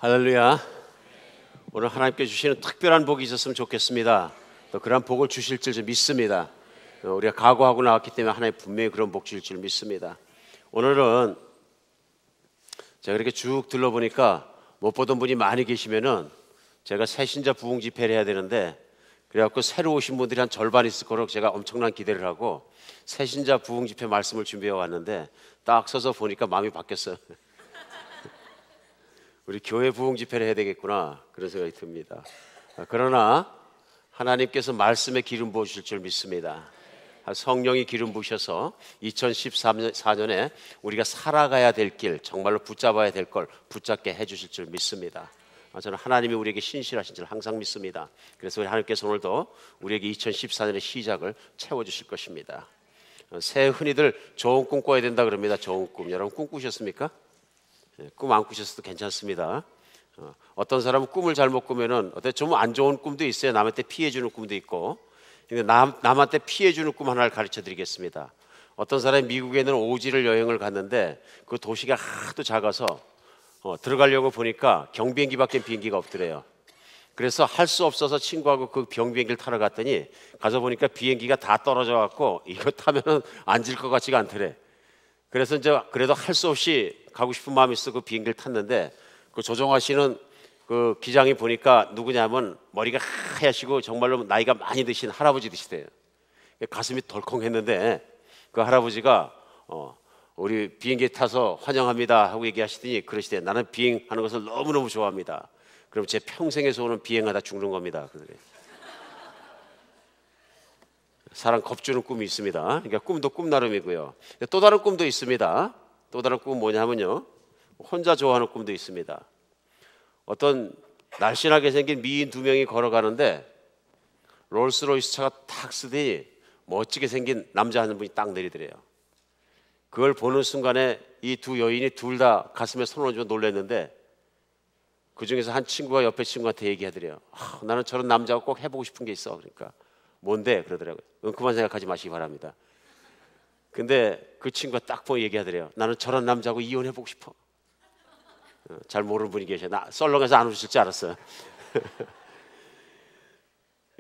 할렐루야. 오늘 하나님께 주시는 특별한 복이 있었으면 좋겠습니다. 또 그런 복을 주실 줄 믿습니다. 우리가 각오하고 나왔기 때문에 하나님 분명히 그런 복 주실 줄 믿습니다. 오늘은 제가 이렇게 쭉 둘러보니까 못 보던 분이 많이 계시면은 제가 새신자 부흥 집회를 해야 되는데, 그래갖고 새로 오신 분들이 한 절반 있을 거로 제가 엄청난 기대를 하고 새신자 부흥 집회 말씀을 준비해 왔는데 딱 서서 보니까 마음이 바뀌었어요. 우리 교회 부흥 집회를 해야 되겠구나, 그런 생각이 듭니다. 그러나 하나님께서 말씀에 기름 부으실 줄 믿습니다. 성령이 기름 부으셔서 2014년에 우리가 살아가야 될 길, 정말로 붙잡아야 될 걸 붙잡게 해주실 줄 믿습니다. 저는 하나님이 우리에게 신실하신 줄 항상 믿습니다. 그래서 우리 하나님께서 오늘도 우리에게 2014년의 시작을 채워주실 것입니다. 새해 흔히들 좋은 꿈 꿔야 된다 그럽니다. 좋은 꿈, 여러분 꿈 꾸셨습니까? 꿈 안 꾸셨어도 괜찮습니다. 어떤 사람은 꿈을 잘못 꾸면은 좀 안 좋은 꿈도 있어요. 남한테 피해주는 꿈도 있고. 근데 남한테 피해주는 꿈 하나를 가르쳐 드리겠습니다. 어떤 사람이 미국에 있는 오지를 여행을 갔는데 그 도시가 하도 작아서 들어가려고 보니까 경비행기밖에 비행기가 없더래요. 그래서 할 수 없어서 친구하고 그 비행기를 타러 갔더니 가서 보니까 비행기가 다 떨어져 갖고 이거 타면은 앉을 것 같지가 않더래. 그래서 이제 그래도 할 수 없이 가고 싶은 마음이 있어 그 비행기를 탔는데, 그 조종하시는 그 기장이 보니까 누구냐면 머리가 하얗시고 정말로 나이가 많이 드신 할아버지 드시대요. 가슴이 덜컹했는데 그 할아버지가 우리 비행기 타서 환영합니다 하고 얘기하시더니 그러시대요. 나는 비행하는 것을 너무너무 좋아합니다. 그럼 제 평생의 소원은 비행하다 죽는 겁니다. 사람 겁주는 꿈이 있습니다. 그러니까 꿈도 꿈 나름이고요. 또 다른 꿈도 있습니다. 또 다른 꿈은 뭐냐면요, 혼자 좋아하는 꿈도 있습니다. 어떤 날씬하게 생긴 미인 두 명이 걸어가는데 롤스로이스 차가 탁 쓰더니 멋지게 생긴 남자 한 분이 딱 내리더래요. 그걸 보는 순간에 이 두 여인이 둘 다 가슴에 손을 얹어 놀랐는데, 그 중에서 한 친구가 옆에 친구한테 얘기하더래요. 나는 저런 남자하고 꼭 해보고 싶은 게 있어. 그러니까 뭔데? 그러더라고요. 그만 생각하지 마시기 바랍니다. 근데 그 친구가 딱 보고 얘기하더래요. 나는 저런 남자하고 이혼해보고 싶어. 잘 모르는 분이 계셔. 나 썰렁해서 안 웃을 줄 알았어요.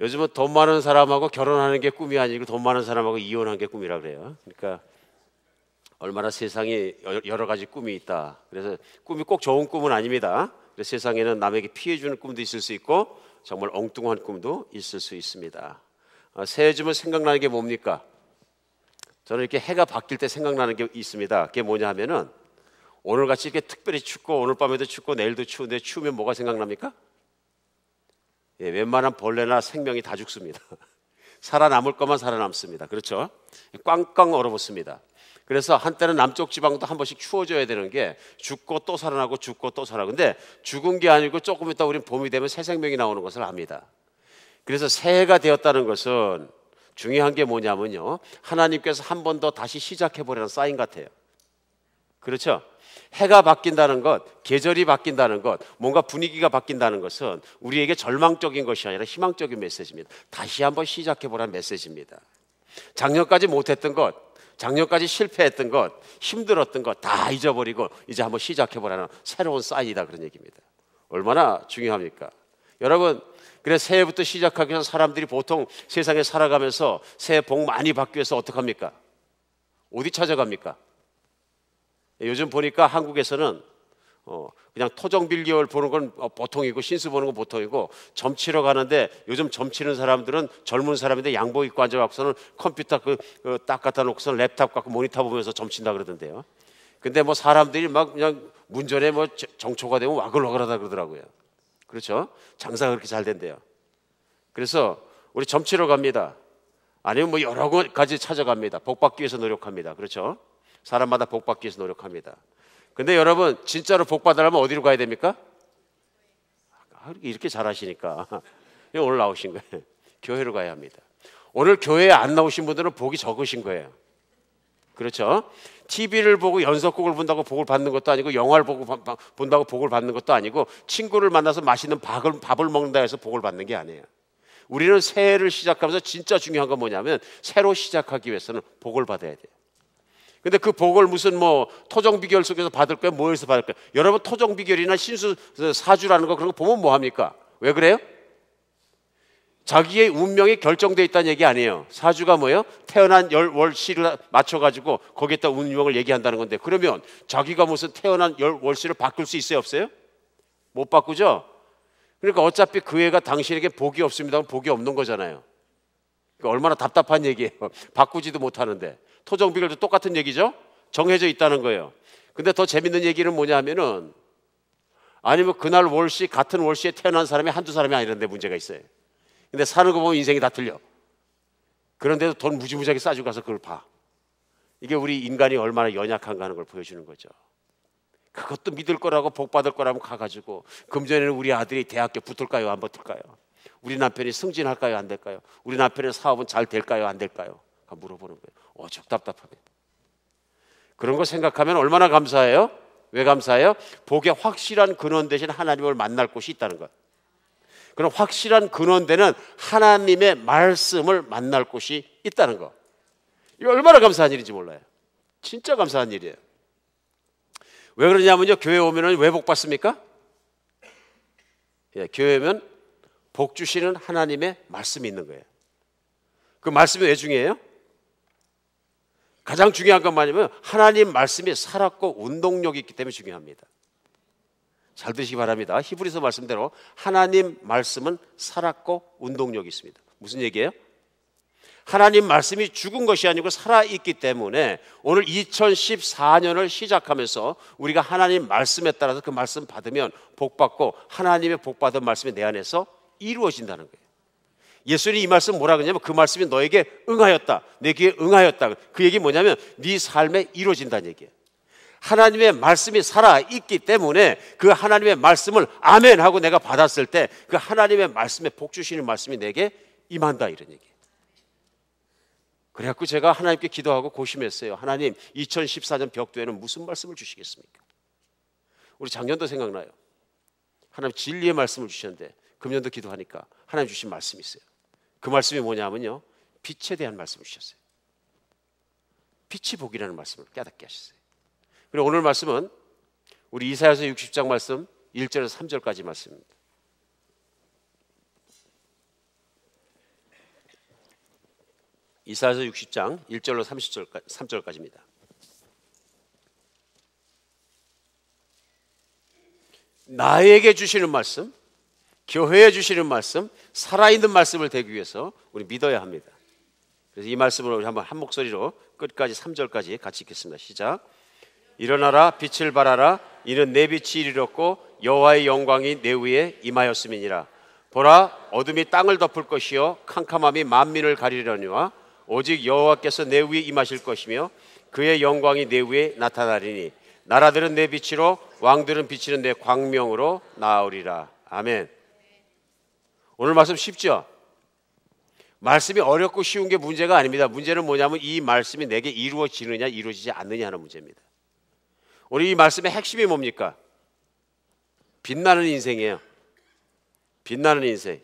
요즘은 돈 많은 사람하고 결혼하는 게 꿈이 아니고 돈 많은 사람하고 이혼하는 게 꿈이라 그래요. 그러니까 얼마나 세상에 여러 가지 꿈이 있다. 그래서 꿈이 꼭 좋은 꿈은 아닙니다. 그래서 세상에는 남에게 피해주는 꿈도 있을 수 있고 정말 엉뚱한 꿈도 있을 수 있습니다. 새해 주면 생각나는 게 뭡니까? 저는 이렇게 해가 바뀔 때 생각나는 게 있습니다. 그게 뭐냐 하면은 오늘같이 이렇게 특별히 춥고 오늘 밤에도 춥고 내일도 추운데 추우면 뭐가 생각납니까? 웬만한 벌레나 생명이 다 죽습니다. 살아남을 것만 살아남습니다. 그렇죠? 꽝꽝 얼어붙습니다. 그래서 한때는 남쪽 지방도 한 번씩 추워져야 되는 게 죽고 또 살아나고 죽고 또 살아나고, 근데 죽은 게 아니고 조금 있다 우린 봄이 되면 새 생명이 나오는 것을 압니다. 그래서 새해가 되었다는 것은 중요한 게 뭐냐면요, 하나님께서 한 번 더 다시 시작해보려는 사인 같아요. 그렇죠? 해가 바뀐다는 것, 계절이 바뀐다는 것, 뭔가 분위기가 바뀐다는 것은 우리에게 절망적인 것이 아니라 희망적인 메시지입니다. 다시 한번 시작해보라는 메시지입니다. 작년까지 못했던 것, 작년까지 실패했던 것, 힘들었던 것 다 잊어버리고 이제 한번 시작해보라는 새로운 사인이다, 그런 얘기입니다. 얼마나 중요합니까? 여러분, 그래서 새해부터 시작하기 위해서 사람들이 보통 세상에 살아가면서 새해 복 많이 받기 위해서 어떡합니까? 어디 찾아갑니까? 요즘 보니까 한국에서는 그냥 토정 빌기월 보는 건 보통이고 신수 보는 건 보통이고, 점치러 가는데 요즘 점치는 사람들은 젊은 사람인데 양복 입고 앉아갖고서는 컴퓨터 딱 갖다 놓고서는 랩탑 갖고 모니터 보면서 점친다 그러던데요. 근데 뭐 사람들이 막 그냥 문전에 뭐 정초가 되면 와글와글하다 그러더라고요. 그렇죠? 장사가 그렇게 잘 된대요. 그래서 우리 점치러 갑니다. 아니면 뭐 여러 가지 찾아갑니다. 복 받기 위해서 노력합니다. 그렇죠? 사람마다 복 받기 위해서 노력합니다. 근데 여러분, 진짜로 복 받으려면 어디로 가야 됩니까? 이렇게 잘하시니까 오늘 나오신 거예요. 교회로 가야 합니다. 오늘 교회에 안 나오신 분들은 복이 적으신 거예요. 그렇죠? TV를 보고 연속극을 본다고 복을 받는 것도 아니고, 영화를 보고 본다고 복을 받는 것도 아니고, 친구를 만나서 맛있는 밥을 먹는다 해서 복을 받는 게 아니에요. 우리는 새해를 시작하면서 진짜 중요한 건 뭐냐면 새로 시작하기 위해서는 복을 받아야 돼요. 근데 그 복을 무슨 뭐 토정 비결 속에서 받을 거예요? 뭐에서 받을 거예요? 여러분 토정 비결이나 신수 사주라는 거 그런 거 보면 뭐 합니까? 왜 그래요? 자기의 운명이 결정되어 있다는 얘기 아니에요. 사주가 뭐예요? 태어난 월시를 맞춰가지고 거기에다 운명을 얘기한다는 건데, 그러면 자기가 무슨 태어난 월시를 바꿀 수 있어요? 없어요? 못 바꾸죠? 그러니까 어차피 그 애가 당신에게 복이 없습니다. 복이 없는 거잖아요. 그러니까 얼마나 답답한 얘기예요. 바꾸지도 못하는데. 토정비결도 똑같은 얘기죠. 정해져 있다는 거예요. 근데 더 재밌는 얘기는 뭐냐 하면은, 아니면 그날 월시, 같은 월시에 태어난 사람이 한두 사람이 아니라는데 문제가 있어요. 근데 사는 거 보면 인생이 다 틀려. 그런데도 돈 무지무지하게 싸주고 가서 그걸 봐. 이게 우리 인간이 얼마나 연약한가 하는 걸 보여주는 거죠. 그것도 믿을 거라고 복 받을 거라고 가가지고, 금전에는 우리 아들이 대학교 붙을까요? 안 붙을까요? 우리 남편이 승진할까요? 안 될까요? 우리 남편의 사업은 잘 될까요? 안 될까요? 물어보는 거예요. 오죽 답답합니다. 그런 거 생각하면 얼마나 감사해요? 왜 감사해요? 복의 확실한 근원 대신 하나님을 만날 곳이 있다는 것. 그런 확실한 근원되는 하나님의 말씀을 만날 곳이 있다는 거. 이거 얼마나 감사한 일인지 몰라요. 진짜 감사한 일이에요. 왜 그러냐면요, 교회 오면은 왜 복 받습니까? 예, 교회 오면 복 주시는 하나님의 말씀이 있는 거예요. 그 말씀이 왜 중요해요? 가장 중요한 건 뭐냐면 하나님 말씀이 살았고 운동력이 있기 때문에 중요합니다. 잘 들으시기 바랍니다. 히브리서 말씀대로 하나님 말씀은 살았고 운동력이 있습니다. 무슨 얘기예요? 하나님 말씀이 죽은 것이 아니고 살아있기 때문에 오늘 2014년을 시작하면서 우리가 하나님 말씀에 따라서 그 말씀 받으면 복받고 하나님의 복받은 말씀이 내 안에서 이루어진다는 거예요. 예수님이 이 말씀 뭐라 그러냐면 그 말씀이 너에게 응하였다, 내 귀에 응하였다. 그 얘기 뭐냐면 네 삶에 이루어진다는 얘기예요. 하나님의 말씀이 살아있기 때문에 그 하나님의 말씀을 아멘 하고 내가 받았을 때 그 하나님의 말씀에 복 주시는 말씀이 내게 임한다, 이런 얘기예요. 그래갖고 제가 하나님께 기도하고 고심했어요. 하나님, 2014년 벽두에는 무슨 말씀을 주시겠습니까? 우리 작년도 생각나요. 하나님 진리의 말씀을 주셨는데 금년도 기도하니까 하나님 주신 말씀이 있어요. 그 말씀이 뭐냐면요, 빛에 대한 말씀을 주셨어요. 빛이 복이라는 말씀을 깨닫게 하셨어요. 그리고 오늘 말씀은 우리 이사야서 60장 말씀 1절에서 3절까지 말씀입니다. 이사야서 60장 1절로 3절까지입니다. 나에게 주시는 말씀, 교회에 주시는 말씀, 살아있는 말씀을 되기 위해서 우리 믿어야 합니다. 그래서 이 말씀을 우리 한번 한 목소리로 끝까지 3절까지 같이 읽겠습니다. 시작. 일어나라, 빛을 발하라. 이는 내 빛이 이르렀고 여호와의 영광이 내 위에 임하였음이니라. 보라, 어둠이 땅을 덮을 것이요 캄캄함이 만민을 가리려니와 오직 여호와께서 내 위에 임하실 것이며 그의 영광이 내 위에 나타나리니 나라들은 내 빛으로 왕들은 비치는 내 광명으로 나으리라. 아멘. 오늘 말씀 쉽죠? 말씀이 어렵고 쉬운 게 문제가 아닙니다. 문제는 뭐냐면 이 말씀이 내게 이루어지느냐 이루어지지 않느냐 하는 문제입니다. 우리 이 말씀의 핵심이 뭡니까? 빛나는 인생이에요. 빛나는 인생.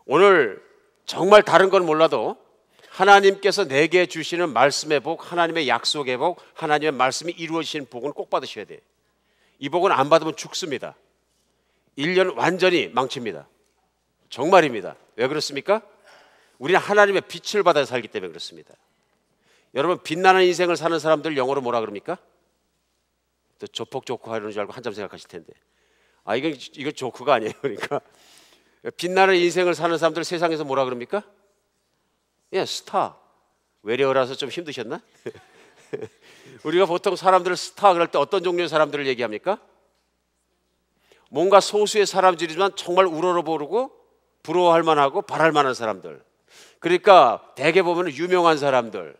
오늘 정말 다른 건 몰라도 하나님께서 내게 주시는 말씀의 복, 하나님의 약속의 복, 하나님의 말씀이 이루어지는 복은 꼭 받으셔야 돼요. 이 복은 안 받으면 죽습니다. 1년 완전히 망칩니다. 정말입니다. 왜 그렇습니까? 우리는 하나님의 빛을 받아 살기 때문에 그렇습니다. 여러분, 빛나는 인생을 사는 사람들 영어로 뭐라 그럽니까? 또 조폭 조커 하려는 줄 알고 한참 생각하실 텐데, 이건 조커가 아니에요. 그러니까 빛나는 인생을 사는 사람들 세상에서 뭐라 그럽니까? 예, 스타. 외래어라서 좀 힘드셨나? 우리가 보통 사람들을 스타 그럴 때 어떤 종류의 사람들을 얘기합니까? 뭔가 소수의 사람들이지만 정말 우러러보고 부러워할 만하고 바랄 만한 사람들. 그러니까 대개 보면 유명한 사람들,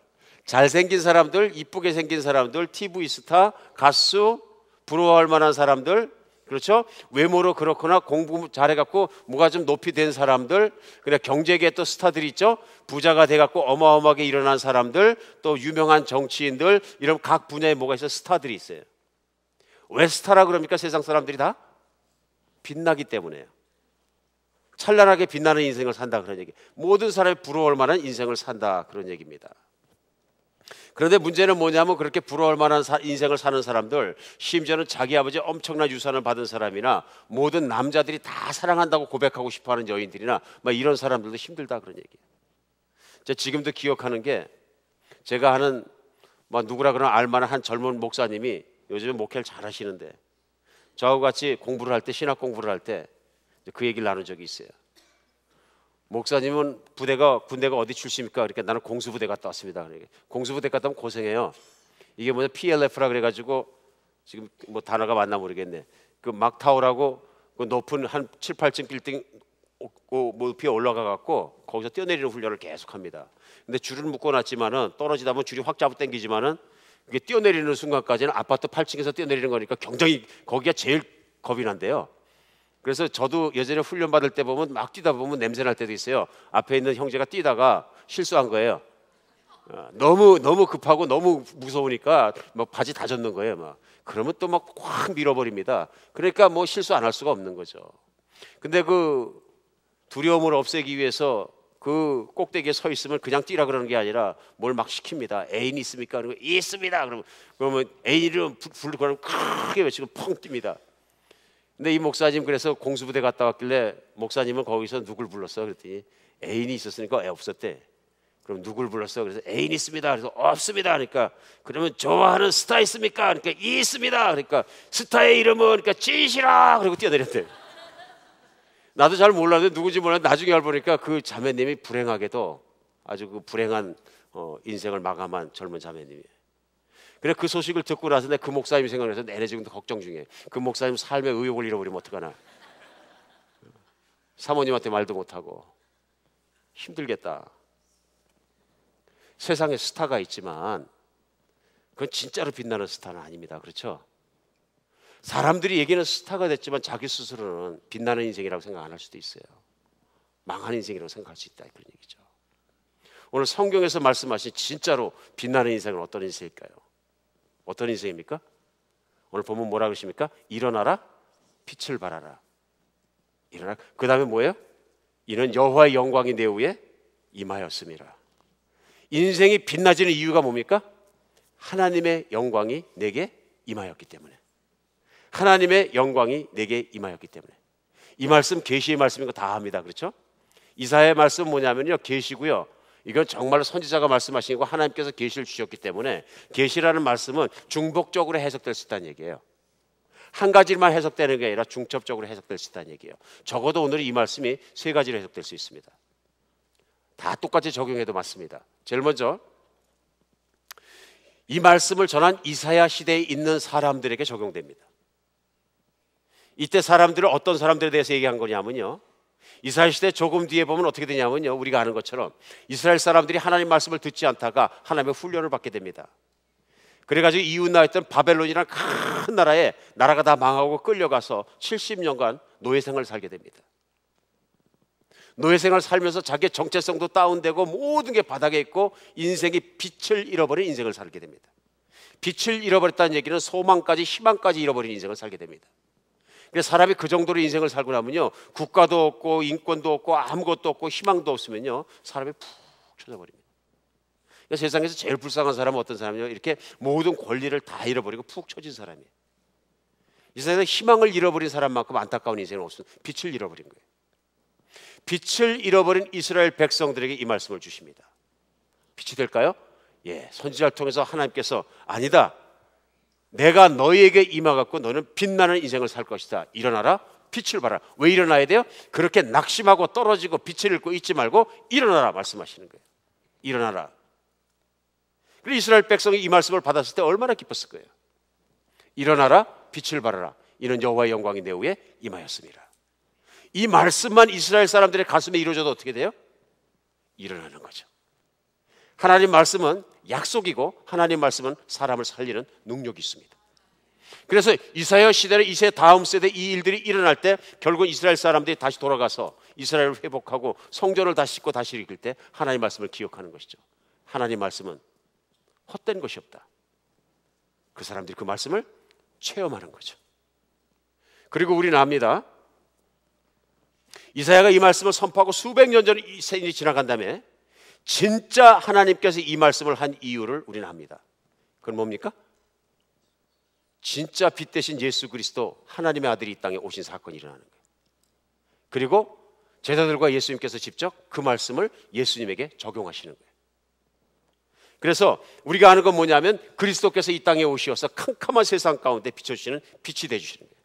잘생긴 사람들, 이쁘게 생긴 사람들, TV 스타, 가수, 부러워할 만한 사람들, 그렇죠? 외모로 그렇거나 공부 잘해갖고 뭐가 좀 높이 된 사람들, 그냥 경제계 또 스타들이 있죠? 부자가 돼갖고 어마어마하게 일어난 사람들, 또 유명한 정치인들, 이런 각 분야에 뭐가 있어요? 스타들이 있어요. 왜 스타라 그럽니까? 세상 사람들이 다 빛나기 때문에요. 찬란하게 빛나는 인생을 산다, 그런 얘기. 모든 사람이 부러워할 만한 인생을 산다, 그런 얘기입니다. 그런데 문제는 뭐냐면 그렇게 부러울 만한 인생을 사는 사람들, 심지어는 자기 아버지 엄청난 유산을 받은 사람이나 모든 남자들이 다 사랑한다고 고백하고 싶어하는 여인들이나 막 이런 사람들도 힘들다 그런 얘기예요. 제가 지금도 기억하는 게 제가 하는 뭐 누구라 그러나 알만한 한 젊은 목사님이 요즘에 목회를 잘 하시는데 저하고 같이 공부를 할 때, 신학 공부를 할 때 그 얘기를 나눈 적이 있어요. 목사님은 군대가 어디 출신입니까? 그러니까 나는 공수부대 갔다 왔습니다. 그러니까 공수부대 갔다 오면 고생해요. 이게 뭐냐 PLF라 그래가지고 지금 뭐 단어가 맞나 모르겠네. 그 막타오라고 그 높은 한 7, 8층 빌딩 높이에 올라가 갖고 거기서 뛰어내리는 훈련을 계속합니다. 근데 줄을 묶어놨지만은 떨어지다 보면 줄이 확 잡아 당기지만은 그게 뛰어내리는 순간까지는 아파트 8층에서 뛰어내리는 거니까 굉장히 거기가 제일 겁이 난대요. 그래서 저도 예전에 훈련 받을 때 보면 막 뛰다 보면 냄새 날 때도 있어요. 앞에 있는 형제가 뛰다가 실수한 거예요. 너무 급하고 너무 무서우니까 막 바지 다 젖는 거예요. 막 그러면 또 막 확 밀어버립니다. 그러니까 뭐 실수 안 할 수가 없는 거죠. 근데 그 두려움을 없애기 위해서 그 꼭대기에 서 있으면 그냥 뛰라 그러는 게 아니라 뭘 막 시킵니다. 애인이 있습니까? 그러면 있습니다. 그러면 애인 이름 부르고 크게 외치고 펑 뜁니다. 근데 이 목사님 그래서 공수부대 갔다 왔길래 목사님은 거기서 누굴 불렀어? 그랬더니 애인이 있었으니까 애 없었대. 그럼 누굴 불렀어? 그래서 애인 있습니다. 그래서 없습니다. 그러니까 그러면 좋아하는 스타 있습니까? 그러니까 있습니다. 그러니까 스타의 이름은 그러니까 찌시라. 그리고 뛰어내렸대. 나도 잘 몰랐는데 누군지 몰랐는데 나중에 알고 보니까 그 자매님이 불행하게도 아주 그 불행한 인생을 마감한 젊은 자매님이에요. 그래 그 소식을 듣고 나서 내가 그 목사님 생각나서 내내 지금도 걱정 중이에요. 그 목사님 삶의 의욕을 잃어버리면 어떡하나. 사모님한테 말도 못하고 힘들겠다. 세상에 스타가 있지만 그건 진짜로 빛나는 스타는 아닙니다. 그렇죠? 사람들이 얘기는 스타가 됐지만 자기 스스로는 빛나는 인생이라고 생각 안 할 수도 있어요. 망한 인생이라고 생각할 수 있다 그런 얘기죠. 오늘 성경에서 말씀하신 진짜로 빛나는 인생은 어떤 인생일까요? 어떤 인생입니까? 오늘 보면 뭐라 그러십니까? 일어나라 빛을 발하라. 일어나. 그 다음에 뭐예요? 이는 여호와의 영광이 내 위에 임하였음이라. 인생이 빛나지는 이유가 뭡니까? 하나님의 영광이 내게 임하였기 때문에. 하나님의 영광이 내게 임하였기 때문에. 이 말씀 계시의 말씀인 거 다 압니다. 그렇죠? 이사야의 말씀 뭐냐면요 계시고요. 이건 정말로 선지자가 말씀하신 거 하나님께서 계시를 주셨기 때문에 계시라는 말씀은 중복적으로 해석될 수 있다는 얘기예요. 한 가지만 해석되는 게 아니라 중첩적으로 해석될 수 있다는 얘기예요. 적어도 오늘 이 말씀이 세 가지로 해석될 수 있습니다. 다 똑같이 적용해도 맞습니다. 제일 먼저 이 말씀을 전한 이사야 시대에 있는 사람들에게 적용됩니다. 이때 사람들은 어떤 사람들에 대해서 얘기한 거냐면요, 이스라엘 시대 조금 뒤에 보면 어떻게 되냐면요, 우리가 아는 것처럼 이스라엘 사람들이 하나님 말씀을 듣지 않다가 하나님의 훈련을 받게 됩니다. 그래가지고 이웃나라였던 바벨론이라는 큰 나라에 나라가 다 망하고 끌려가서 70년간 노예생활을 살게 됩니다. 노예생활을 살면서 자기의 정체성도 다운되고 모든 게 바닥에 있고 인생이 빛을 잃어버린 인생을 살게 됩니다. 빛을 잃어버렸다는 얘기는 소망까지 희망까지 잃어버린 인생을 살게 됩니다. 그래서 사람이 그 정도로 인생을 살고 나면요, 국가도 없고 인권도 없고 아무것도 없고 희망도 없으면요 사람이 푹 쳐져버립니다. 그러니까 세상에서 제일 불쌍한 사람은 어떤 사람이요? 이렇게 모든 권리를 다 잃어버리고 푹 처진 사람이에요. 이 세상에 희망을 잃어버린 사람만큼 안타까운 인생은 없습니다. 빛을 잃어버린 거예요. 빛을 잃어버린 이스라엘 백성들에게 이 말씀을 주십니다. 빛이 될까요? 예, 선지자를 통해서 하나님께서 아니다, 내가 너희에게 임하갖고 너는 빛나는 인생을 살 것이다. 일어나라, 빛을 발하라. 왜 일어나야 돼요? 그렇게 낙심하고 떨어지고 빛을 잃고 있지 말고 일어나라 말씀하시는 거예요. 일어나라. 그리고 이스라엘 백성이 이 말씀을 받았을 때 얼마나 기뻤을 거예요. 일어나라, 빛을 발하라. 이는 여호와의 영광이 내 위에 임하였습니다. 이 말씀만 이스라엘 사람들의 가슴에 이루어져도 어떻게 돼요? 일어나는 거죠. 하나님 말씀은 약속이고 하나님 말씀은 사람을 살리는 능력이 있습니다. 그래서 이사야 시대의 이세 다음 세대 이 일들이 일어날 때 결국 이스라엘 사람들이 다시 돌아가서 이스라엘을 회복하고 성전을 다시 짓고 다시 일으킬 때 하나님 말씀을 기억하는 것이죠. 하나님 말씀은 헛된 것이 없다. 그 사람들이 그 말씀을 체험하는 거죠. 그리고 우리는 압니다. 이사야가 이 말씀을 선포하고 수백 년 전에 이 세인이 지나간 다음에 진짜 하나님께서 이 말씀을 한 이유를 우리는 합니다. 그건 뭡니까? 진짜 빛 대신 예수 그리스도 하나님의 아들이 이 땅에 오신 사건이 일어나는 거예요. 그리고 제자들과 예수님께서 직접 그 말씀을 예수님에게 적용하시는 거예요. 그래서 우리가 아는 건 뭐냐면 그리스도께서 이 땅에 오셔서 캄캄한 세상 가운데 비춰주시는 빛이 되어주시는 거예요.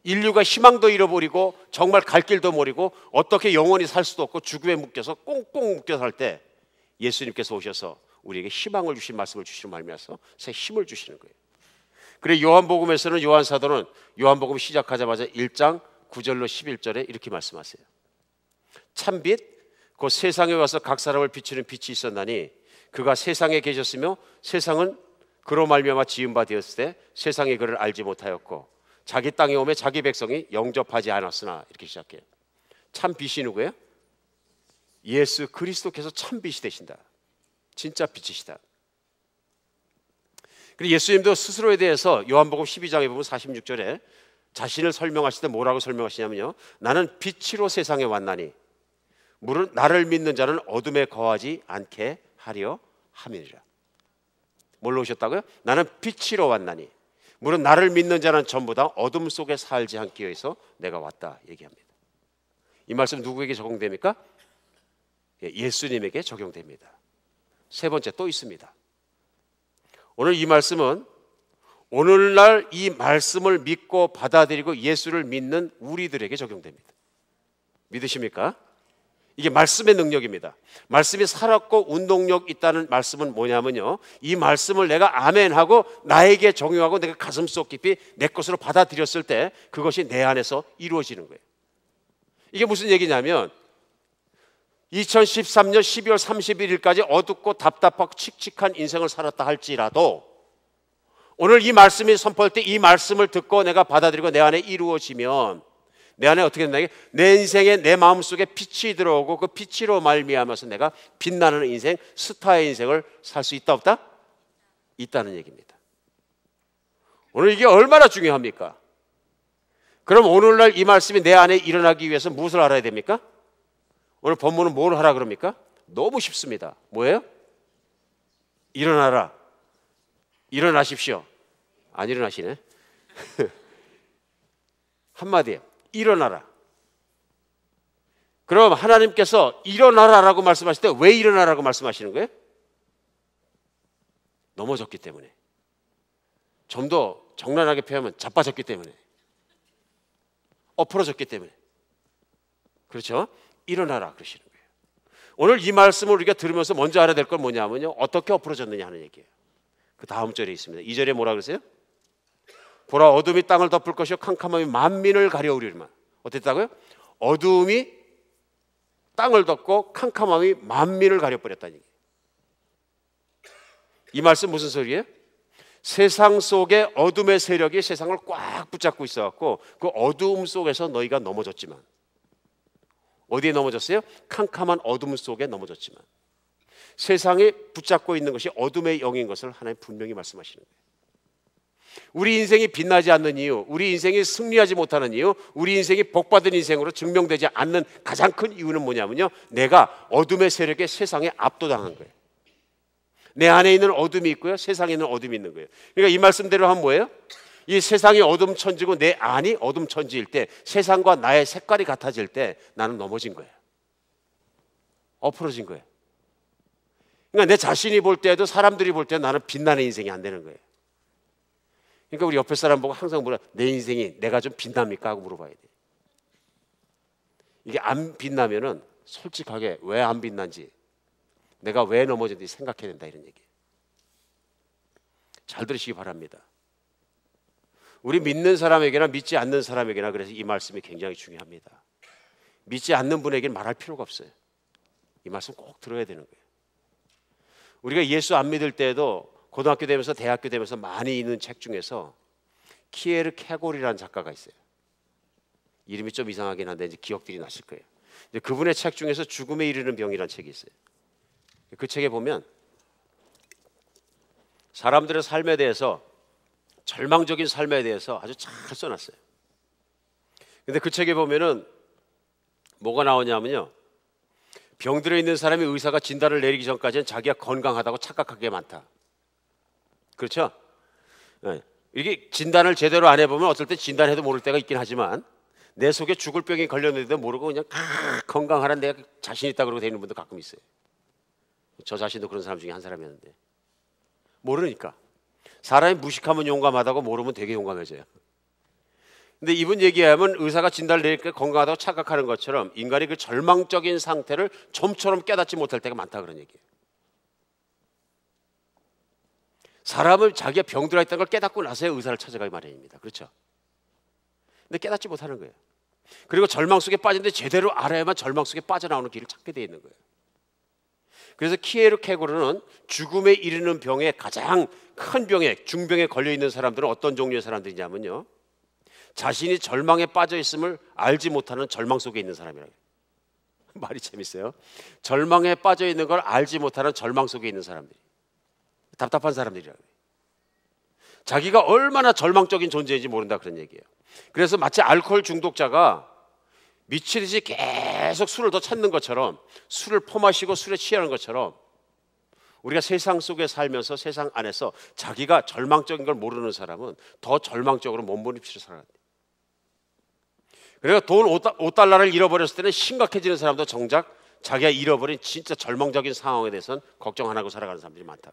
인류가 희망도 잃어버리고 정말 갈 길도 모르고 어떻게 영원히 살 수도 없고 죽음에 묶여서 꽁꽁 묶여 살 때 예수님께서 오셔서 우리에게 희망을 주신 말씀을 주시는 말미암아서 새 힘을 주시는 거예요. 그래 요한복음에서는 요한 사도는 요한복음 시작하자마자 1장 9절로 11절에 이렇게 말씀하세요. 참빛 곧 세상에 와서 각 사람을 비추는 빛이 있었나니 그가 세상에 계셨으며 세상은 그로 말미암아 지은 바 되었을 때 세상이 그를 알지 못하였고 자기 땅에 오매 자기 백성이 영접하지 않았으나 이렇게 시작해요. 참 빛이 누구예요? 예수 그리스도께서 참 빛이 되신다. 진짜 빛이시다. 그리고 예수님도 스스로에 대해서 요한복음 12장에 보면 46절에 자신을 설명하실 때 뭐라고 설명하시냐면요. 나는 빛으로 세상에 왔나니 물은 나를 믿는 자는 어둠에 거하지 않게 하려 함이니라. 뭘로 오셨다고요? 나는 빛으로 왔나니 물은 나를 믿는 자는 전부 다 어둠 속에 살지 않기 위해서 내가 왔다 얘기합니다. 이 말씀 누구에게 적용됩니까? 예수님에게 적용됩니다. 세 번째 또 있습니다. 오늘 이 말씀은 오늘날 이 말씀을 믿고 받아들이고 예수를 믿는 우리들에게 적용됩니다. 믿으십니까? 이게 말씀의 능력입니다. 말씀이 살았고 운동력 있다는 말씀은 뭐냐면요, 이 말씀을 내가 아멘하고 나에게 적용하고 내가 가슴속 깊이 내 것으로 받아들였을 때 그것이 내 안에서 이루어지는 거예요. 이게 무슨 얘기냐면 2013년 12월 31일까지 어둡고 답답하고 칙칙한 인생을 살았다 할지라도 오늘 이 말씀이 선포할 때 이 말씀을 듣고 내가 받아들이고 내 안에 이루어지면 내 안에 어떻게 된다? 내 인생에 내 마음속에 빛이 들어오고 그 빛으로 말미암아서 내가 빛나는 인생, 스타의 인생을 살 수 있다 없다? 있다는 얘기입니다. 오늘 이게 얼마나 중요합니까? 그럼 오늘날 이 말씀이 내 안에 일어나기 위해서 무엇을 알아야 됩니까? 오늘 본문은 뭘 하라 그럽니까? 너무 쉽습니다. 뭐예요? 일어나라. 일어나십시오. 안 일어나시네. 한마디에 일어나라. 그럼 하나님께서 일어나라라고 말씀하실 때 왜 일어나라고 말씀하시는 거예요? 넘어졌기 때문에. 좀 더 적나라하게 표현하면 자빠졌기 때문에. 엎어졌기 때문에. 그렇죠? 일어나라 그러시는 거예요. 오늘 이 말씀을 우리가 들으면서 먼저 알아야 될 건 뭐냐면요, 어떻게 엎어졌느냐 하는 얘기예요. 그 다음 절에 있습니다. 2절에 뭐라 그러세요? 보라 어둠이 땅을 덮을 것이요 캄캄함이 만민을 가려우리만. 어땠다고요? 어둠이 땅을 덮고 캄캄함이 만민을 가려버렸다는 얘기예요. 이 말씀 무슨 소리예요? 세상 속에 어둠의 세력이 세상을 꽉 붙잡고 있어갖고 그 어둠 속에서 너희가 넘어졌지만, 어디에 넘어졌어요? 캄캄한 어둠 속에 넘어졌지만 세상에 붙잡고 있는 것이 어둠의 영인 것을 하나님 분명히 말씀하시는 거예요. 우리 인생이 빛나지 않는 이유, 우리 인생이 승리하지 못하는 이유, 우리 인생이 복받은 인생으로 증명되지 않는 가장 큰 이유는 뭐냐면요, 내가 어둠의 세력에 세상에 압도당한 거예요. 내 안에 있는 어둠이 있고요, 세상에 있는 어둠이 있는 거예요. 그러니까 이 말씀대로 하면 뭐예요? 이 세상이 어둠 천지고 내 안이 어둠 천지일 때, 세상과 나의 색깔이 같아질 때 나는 넘어진 거예요. 엎어진 거예요. 그러니까 내 자신이 볼 때도 사람들이 볼 때 나는 빛나는 인생이 안 되는 거예요. 그러니까 우리 옆에 사람 보고 항상 물어, 내 인생이 내가 좀 빛납니까? 하고 물어봐야 돼. 이게 안 빛나면은 솔직하게 왜 안 빛난지, 내가 왜 넘어졌는지 생각해야 된다, 이런 얘기예요. 잘 들으시기 바랍니다. 우리 믿는 사람에게나 믿지 않는 사람에게나 그래서 이 말씀이 굉장히 중요합니다. 믿지 않는 분에게는 말할 필요가 없어요. 이 말씀 꼭 들어야 되는 거예요. 우리가 예수 안 믿을 때에도 고등학교 되면서 대학교 되면서 많이 읽는 책 중에서 키에르 케골이라는 작가가 있어요. 이름이 좀 이상하긴 한데 이제 기억들이 나실 거예요. 이제 그분의 책 중에서 죽음에 이르는 병이라는 책이 있어요. 그 책에 보면 사람들의 삶에 대해서, 절망적인 삶에 대해서 아주 잘 써놨어요. 근데 그 책에 보면은 뭐가 나오냐면요, 병들어 있는 사람이 의사가 진단을 내리기 전까지는 자기가 건강하다고 착각하는 게 많다. 그렇죠? 네. 이게 진단을 제대로 안 해보면 어떨 때 진단해도 모를 때가 있긴 하지만 내 속에 죽을 병이 걸렸는데도 모르고 그냥 건강하란 내가 자신 있다 그러고 되는 분도 가끔 있어요. 저 자신도 그런 사람 중에 한 사람이었는데 모르니까. 사람이 무식하면 용감하다고 모르면 되게 용감해져요. 근데 이분 얘기하면 의사가 진단을 내리니까 건강하다고 착각하는 것처럼 인간이 그 절망적인 상태를 좀처럼 깨닫지 못할 때가 많다 그런 얘기예요. 사람을 자기가 병들어 있다는 걸 깨닫고 나서야 의사를 찾아가기 마련입니다. 그렇죠? 근데 깨닫지 못하는 거예요. 그리고 절망 속에 빠진데 제대로 알아야만 절망 속에 빠져나오는 길을 찾게 되어 있는 거예요. 그래서 키에르케고르는 죽음에 이르는 병에 가장 큰 병에 중병에 걸려 있는 사람들은 어떤 종류의 사람들이냐면요, 자신이 절망에 빠져 있음을 알지 못하는 절망 속에 있는 사람이라고 해요. 말이 재밌어요. 절망에 빠져 있는 걸 알지 못하는 절망 속에 있는 사람들이 답답한 사람들이라고 해요. 자기가 얼마나 절망적인 존재인지 모른다 그런 얘기예요. 그래서 마치 알코올 중독자가 미치듯이 계속 술을 더 찾는 것처럼, 술을 퍼마시고 술에 취하는 것처럼 우리가 세상 속에 살면서 세상 안에서 자기가 절망적인 걸 모르는 사람은 더 절망적으로 몸부림치러 살아간다. 그러니까 돈 5달러를 잃어버렸을 때는 심각해지는 사람도 정작 자기가 잃어버린 진짜 절망적인 상황에 대해서는 걱정 안 하고 살아가는 사람들이 많다.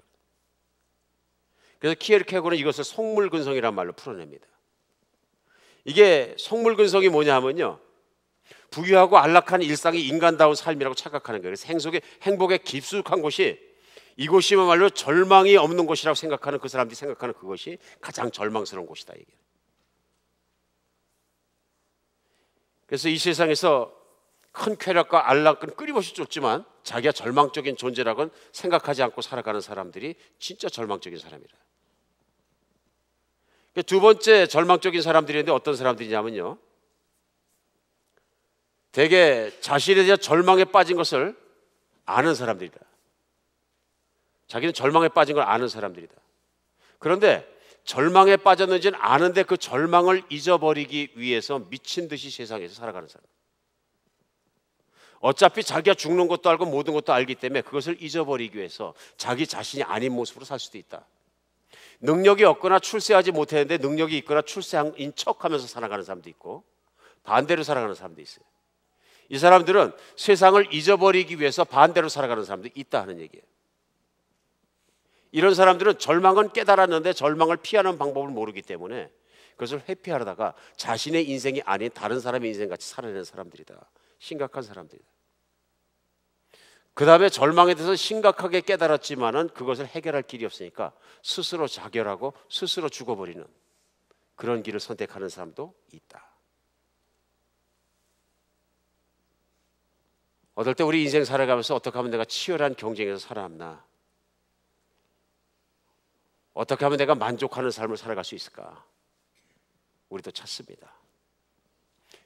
그래서 키에르케고르는 이것을 속물근성이라는 말로 풀어냅니다. 이게 속물근성이 뭐냐 하면요, 부유하고 안락한 일상이 인간다운 삶이라고 착각하는 거예요. 그래서 행복에 깊숙한 곳이 이곳이야말로 절망이 없는 곳이라고 생각하는 그 사람들이 생각하는 그것이 가장 절망스러운 곳이다. 이게. 그래서 이 세상에서 큰 쾌락과 안락은 끊임없이 쫓지만 자기가 절망적인 존재라고는 생각하지 않고 살아가는 사람들이 진짜 절망적인 사람이라. 두 번째 절망적인 사람들인데 어떤 사람들이냐면요, 대개 자신에 대한 절망에 빠진 것을 아는 사람들이다. 자기는 절망에 빠진 걸 아는 사람들이다. 그런데 절망에 빠졌는지는 아는데 그 절망을 잊어버리기 위해서 미친 듯이 세상에서 살아가는 사람. 어차피 자기가 죽는 것도 알고 모든 것도 알기 때문에 그것을 잊어버리기 위해서 자기 자신이 아닌 모습으로 살 수도 있다. 능력이 없거나 출세하지 못했는데 능력이 있거나 출세인 척하면서 살아가는 사람도 있고 반대로 살아가는 사람도 있어요. 이 사람들은 세상을 잊어버리기 위해서 반대로 살아가는 사람들이 있다 하는 얘기예요. 이런 사람들은 절망은 깨달았는데 절망을 피하는 방법을 모르기 때문에 그것을 회피하다가 자신의 인생이 아닌 다른 사람의 인생같이 살아내는 사람들이다. 심각한 사람들이다. 그 다음에 절망에 대해서 심각하게 깨달았지만은 그것을 해결할 길이 없으니까 스스로 자결하고 스스로 죽어버리는 그런 길을 선택하는 사람도 있다. 어떨 때 우리 인생 살아가면서 어떻게 하면 내가 치열한 경쟁에서 살아남나, 어떻게 하면 내가 만족하는 삶을 살아갈 수 있을까, 우리도 찾습니다.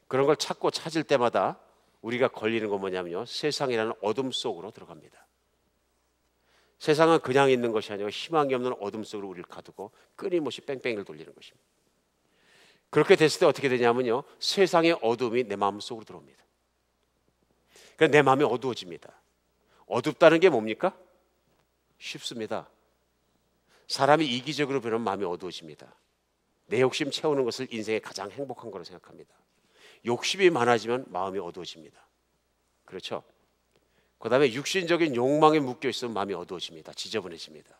그런 걸 찾고 찾을 때마다 우리가 걸리는 건 뭐냐면요, 세상이라는 어둠 속으로 들어갑니다. 세상은 그냥 있는 것이 아니고 희망이 없는 어둠 속으로 우리를 가두고 끊임없이 뺑뺑이를 돌리는 것입니다. 그렇게 됐을 때 어떻게 되냐면요, 세상의 어둠이 내 마음 속으로 들어옵니다. 그래서 내 마음이 어두워집니다. 어둡다는 게 뭡니까? 쉽습니다. 사람이 이기적으로 변하면 마음이 어두워집니다. 내 욕심 채우는 것을 인생의 가장 행복한 거로 생각합니다. 욕심이 많아지면 마음이 어두워집니다. 그렇죠? 그 다음에 육신적인 욕망에 묶여 있으면 마음이 어두워집니다. 지저분해집니다.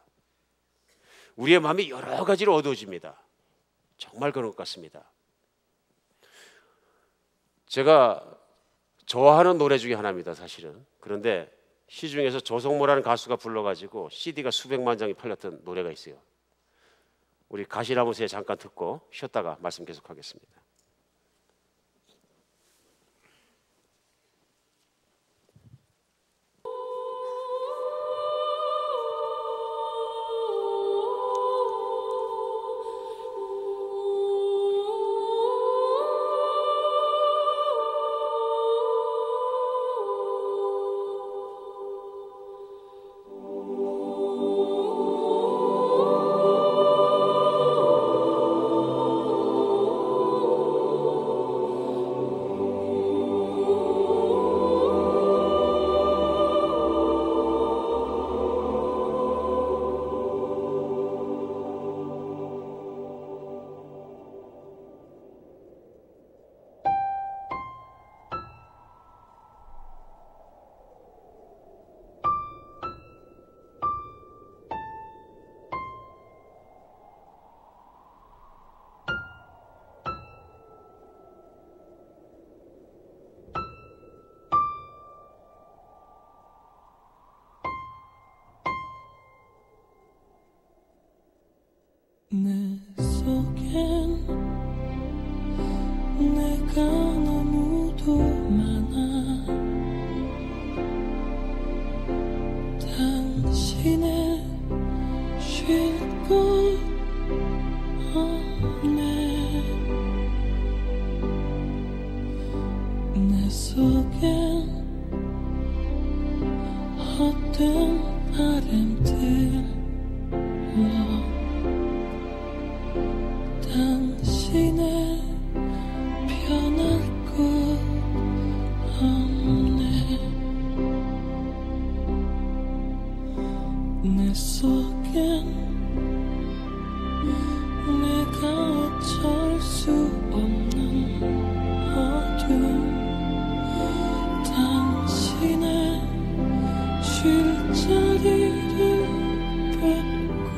우리의 마음이 여러 가지로 어두워집니다. 정말 그런 것 같습니다. 제가 좋아하는 노래 중에 하나입니다, 사실은. 그런데 시중에서 조성모라는 가수가 불러가지고 CD가 수백만 장이 팔렸던 노래가 있어요. 우리 가시나무새 잠깐 듣고 쉬었다가 말씀 계속하겠습니다. 내 속엔 내가 너무도 많아. 당신의 쉴 곳 없네. 내 속엔 헛된 바람들로 당신의 변할 것 없네. 내 속엔 내가 어쩔 수 없는 어둠. 당신의 쉴 자리를 뺏고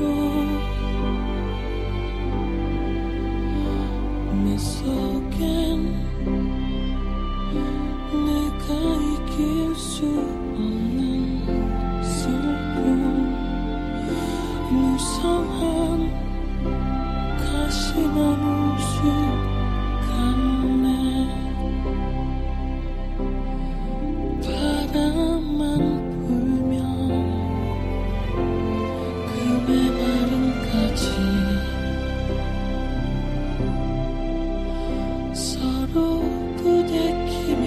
내 속엔 내가 이길 수 없는 슬픔. 무성한 가시나무 숲 같네. 바람만 불면 그 메마른 가지 서로 부대끼며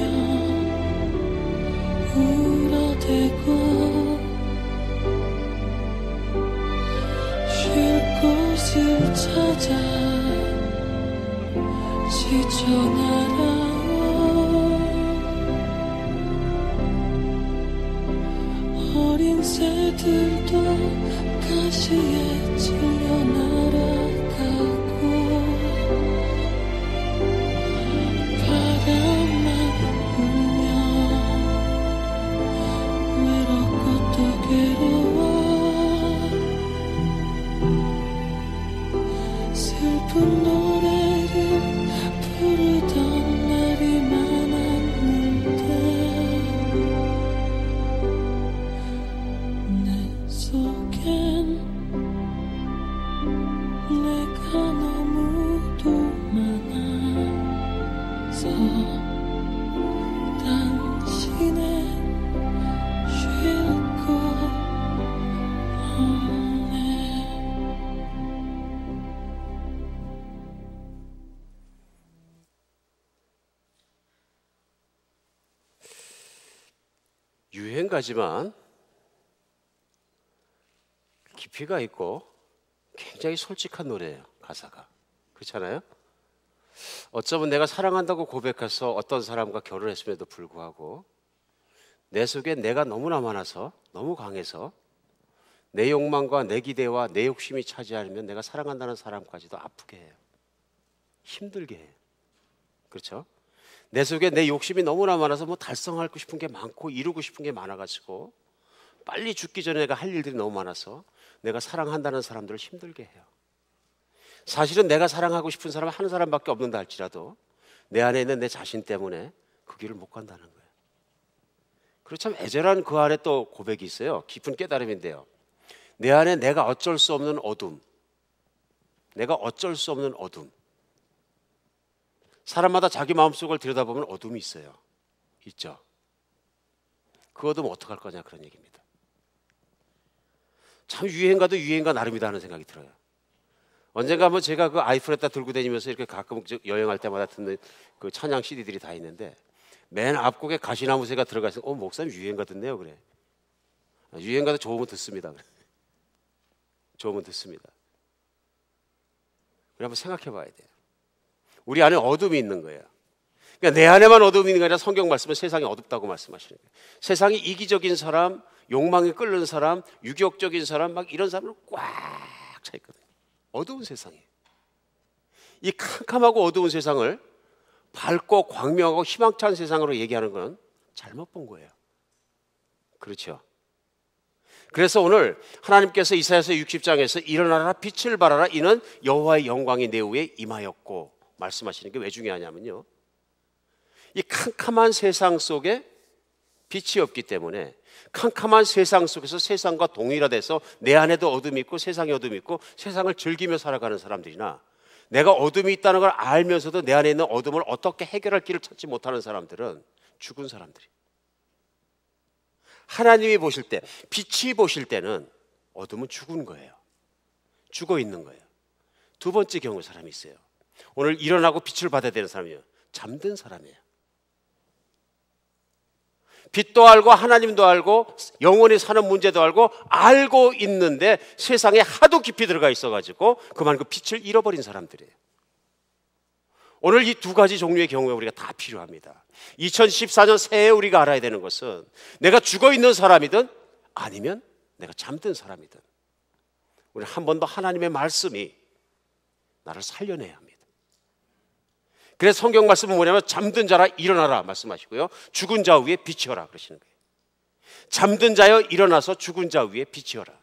울어대고 쉴 곳을 찾아 지쳐 날아온 어린 새들도 가시에 찔려 날아가고 바람만 불면 외롭고 또 괴로워 슬픈 노래를 부르던 날이 많았는데 내 속엔 내가 너무도 많아서 당신의 쉴 곳 없네. 유행가지만 깊이가 있고 굉장히 솔직한 노래예요. 가사가 그렇잖아요. 어쩌면 내가 사랑한다고 고백해서 어떤 사람과 결혼했음에도 불구하고 내 속에 내가 너무나 많아서 너무 강해서 내 욕망과 내 기대와 내 욕심이 차지하면 내가 사랑한다는 사람까지도 아프게 해요. 힘들게 해요. 그렇죠? 내 속에 내 욕심이 너무나 많아서 뭐 달성하고 싶은 게 많고 이루고 싶은 게 많아가지고 빨리 죽기 전에 내가 할 일들이 너무 많아서 내가 사랑한다는 사람들을 힘들게 해요. 사실은 내가 사랑하고 싶은 사람은 한 사람밖에 없는다 할지라도 내 안에 있는 내 자신 때문에 그 길을 못 간다는 거예요. 그리고 참 애절한 그 안에 또 고백이 있어요. 깊은 깨달음인데요. 내 안에 내가 어쩔 수 없는 어둠. 내가 어쩔 수 없는 어둠. 사람마다 자기 마음속을 들여다보면 어둠이 있어요. 있죠. 그 어둠 어떡할 거냐 그런 얘기입니다. 참 유행가도 유행가 나름이다 하는 생각이 들어요. 언젠가 한번 제가 그 아이폰에다 들고 다니면서 이렇게 가끔 여행할 때마다 듣는 그 찬양 CD들이 다 있는데 맨 앞곡에 가시나무새가 들어가 있어서 목사님 유행가 듣네요 그래. 유행가도 좋으면 듣습니다. 그래. 좋으면 듣습니다. 그래 한번 생각해 봐야 돼요. 우리 안에 어둠이 있는 거예요. 그러니까 내 안에만 어둠이 있는 게 아니라 성경 말씀은 세상이 어둡다고 말씀하시는 거예요. 세상이 이기적인 사람, 욕망에 끓는 사람, 유격적인 사람 막 이런 사람으로 꽉 차 있거든요. 어두운 세상이에요. 이 캄캄하고 어두운 세상을 밝고 광명하고 희망찬 세상으로 얘기하는 건 잘못 본 거예요. 그렇죠? 그래서 오늘 하나님께서 이사야서 60장에서 일어나라 빛을 발하라 이는 여호와의 영광이 내 위에 임하였고 말씀하시는 게 왜 중요하냐면요, 이 캄캄한 세상 속에 빛이 없기 때문에 캄캄한 세상 속에서 세상과 동일화돼서 내 안에도 어둠이 있고 세상에 어둠이 있고 세상을 즐기며 살아가는 사람들이나, 내가 어둠이 있다는 걸 알면서도 내 안에 있는 어둠을 어떻게 해결할 길을 찾지 못하는 사람들은 죽은 사람들이. 하나님이 보실 때, 빛이 보실 때는 어둠은 죽은 거예요. 죽어 있는 거예요. 두 번째 경우 사람이 있어요. 오늘 일어나고 빛을 받아야 되는 사람이에요. 잠든 사람이에요. 빛도 알고 하나님도 알고 영원히 사는 문제도 알고 있는데 세상에 하도 깊이 들어가 있어가지고 그만 그 빛을 잃어버린 사람들이에요. 오늘 이 두 가지 종류의 경우에 우리가 다 필요합니다. 2014년 새해 우리가 알아야 되는 것은, 내가 죽어있는 사람이든 아니면 내가 잠든 사람이든 우리는 한 번 더 하나님의 말씀이 나를 살려내야 합니다. 그래서 성경 말씀은 뭐냐면 잠든 자라 일어나라 말씀하시고요, 죽은 자 위에 빛이어라 그러시는 거예요. 잠든 자여 일어나서 죽은 자 위에 빛이어라.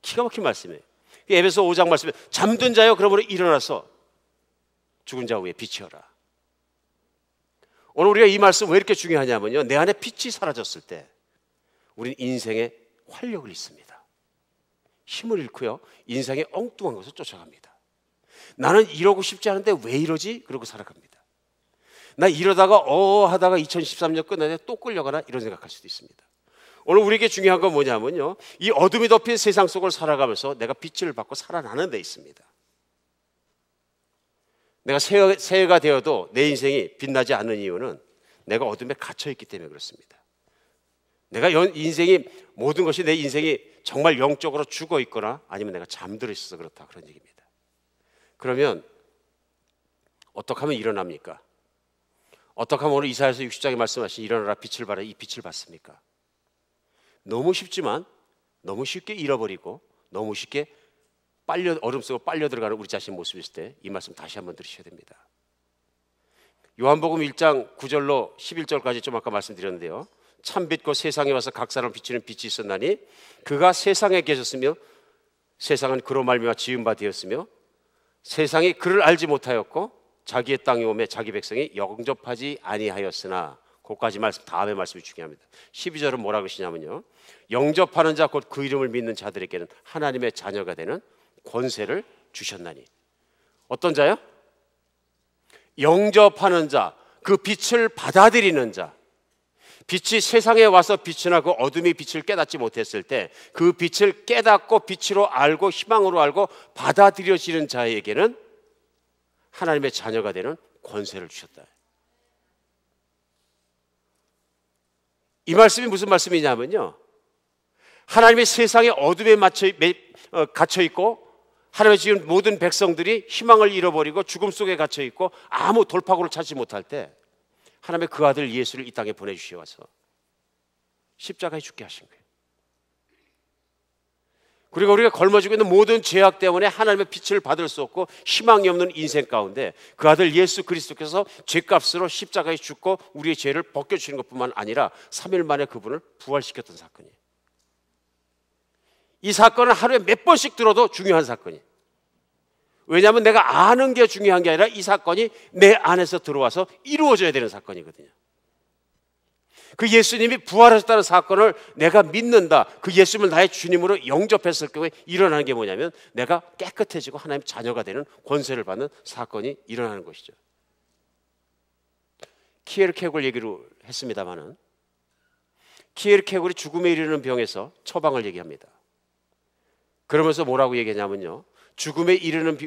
기가 막힌 말씀이에요. 에베소 5장 말씀에 잠든 자여 그러므로 일어나서 죽은 자 위에 빛이어라. 오늘 우리가 이 말씀 왜 이렇게 중요하냐면요, 내 안에 빛이 사라졌을 때 우리는 인생에 활력을 잃습니다. 힘을 잃고요, 인생의 엉뚱한 것을 쫓아갑니다. 나는 이러고 싶지 않은데 왜 이러지? 그러고 살아갑니다. 나 이러다가 하다가 2013년 끝나는데 또 끌려가나? 이런 생각할 수도 있습니다. 오늘 우리에게 중요한 건 뭐냐면요, 이 어둠이 덮인 세상 속을 살아가면서 내가 빛을 받고 살아나는 데 있습니다. 내가 새해가 되어도 내 인생이 빛나지 않는 이유는 내가 어둠에 갇혀있기 때문에 그렇습니다. 내가 인생이, 모든 것이 내 인생이 정말 영적으로 죽어 있거나 아니면 내가 잠들어 있어서 그렇다, 그런 얘기입니다. 그러면 어떻게 하면 일어납니까? 어떻게 하면 오늘 이사야서 60장에 말씀하신 일어나라 빛을 발하, 이 빛을 받습니까? 너무 쉽지만 너무 쉽게 잃어버리고 너무 쉽게 얼음 속으로 빨려 들어가는 우리 자신 모습이 있을 때 이 말씀 다시 한번 들으셔야 됩니다. 요한복음 1장 9절로 11절까지 좀 아까 말씀드렸는데요, 참빛과 세상에 와서 각 사람 비치는 빛이 있었나니 그가 세상에 계셨으며 세상은 그로 말미암아 지은 바 되었으며 세상이 그를 알지 못하였고 자기의 땅에 오매 자기 백성이 영접하지 아니하였으나, 그까지 말씀, 다음에 말씀이 중요합니다. 12절은 뭐라 그러시냐면요, 영접하는 자 곧 그 이름을 믿는 자들에게는 하나님의 자녀가 되는 권세를 주셨나니. 어떤 자요? 영접하는 자, 그 빛을 받아들이는 자. 빛이 세상에 와서 빛이 나고 어둠이 빛을 깨닫지 못했을 때 그 빛을 깨닫고 빛으로 알고 희망으로 알고 받아들여지는 자에게는 하나님의 자녀가 되는 권세를 주셨다. 이 말씀이 무슨 말씀이냐면요, 하나님의 세상에 어둠에 갇혀있고 하나님의 지금 모든 백성들이 희망을 잃어버리고 죽음 속에 갇혀있고 아무 돌파구를 찾지 못할 때 하나님의 그 아들 예수를 이 땅에 보내주셔서 십자가에 죽게 하신 거예요. 그리고 우리가 걸머지고 있는 모든 죄악 때문에 하나님의 빛을 받을 수 없고 희망이 없는 인생 가운데 그 아들 예수 그리스도께서 죄값으로 십자가에 죽고 우리의 죄를 벗겨주시는 것뿐만 아니라 3일 만에 그분을 부활시켰던 사건이에요. 이 사건은 하루에 몇 번씩 들어도 중요한 사건이에요. 왜냐하면 내가 아는 게 중요한 게 아니라 이 사건이 내 안에서 들어와서 이루어져야 되는 사건이거든요. 그 예수님이 부활하셨다는 사건을 내가 믿는다, 그 예수님을 나의 주님으로 영접했을 경우에 일어나는 게 뭐냐면 내가 깨끗해지고 하나님의 자녀가 되는 권세를 받는 사건이 일어나는 것이죠. 키에르케고르 얘기를 했습니다마는 키에르케고르이 죽음에 이르는 병에서 처방을 얘기합니다. 그러면서 뭐라고 얘기하냐면요, 죽음에 이르는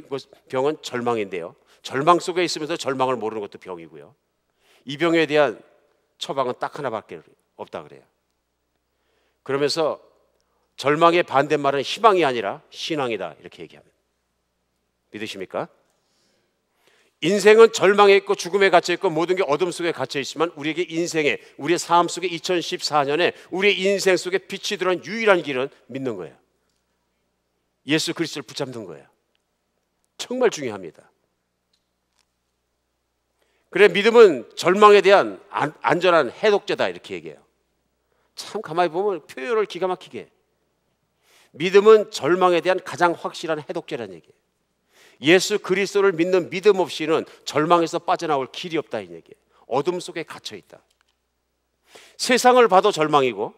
병은 절망인데요, 절망 속에 있으면서 절망을 모르는 것도 병이고요, 이 병에 대한 처방은 딱 하나밖에 없다 그래요. 그러면서 절망의 반대말은 희망이 아니라 신앙이다, 이렇게 얘기합니다. 믿으십니까? 인생은 절망에 있고 죽음에 갇혀 있고 모든 게 어둠 속에 갇혀 있지만 우리에게 인생에, 우리의 삶 속에 2014년에 우리의 인생 속에 빛이 들어온 유일한 길은 믿는 거예요. 예수 그리스도를 붙잡는 거예요. 정말 중요합니다. 그래, 믿음은 절망에 대한 안전한 해독제다, 이렇게 얘기해요. 참 가만히 보면 표현을 기가 막히게 해요. 믿음은 절망에 대한 가장 확실한 해독제라는 얘기예요. 예수 그리스도를 믿는 믿음 없이는 절망에서 빠져나올 길이 없다, 이 얘기예요. 어둠 속에 갇혀 있다. 세상을 봐도 절망이고,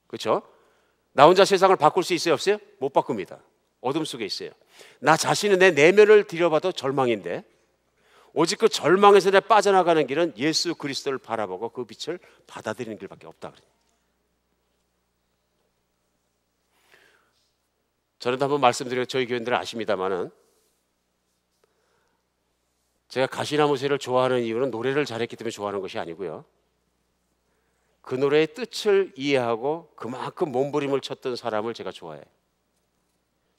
그렇죠? 나 혼자 세상을 바꿀 수 있어요, 없어요? 못 바꿉니다. 어둠 속에 있어요. 나 자신은 내 내면을 들여봐도 절망인데, 오직 그 절망에서 내 빠져나가는 길은 예수 그리스도를 바라보고 그 빛을 받아들이는 길밖에 없다 그래요. 저는 한번 말씀드려, 저희 교인들은 아십니다만은, 제가 가시나무새를 좋아하는 이유는 노래를 잘했기 때문에 좋아하는 것이 아니고요, 그 노래의 뜻을 이해하고 그만큼 몸부림을 쳤던 사람을 제가 좋아해요.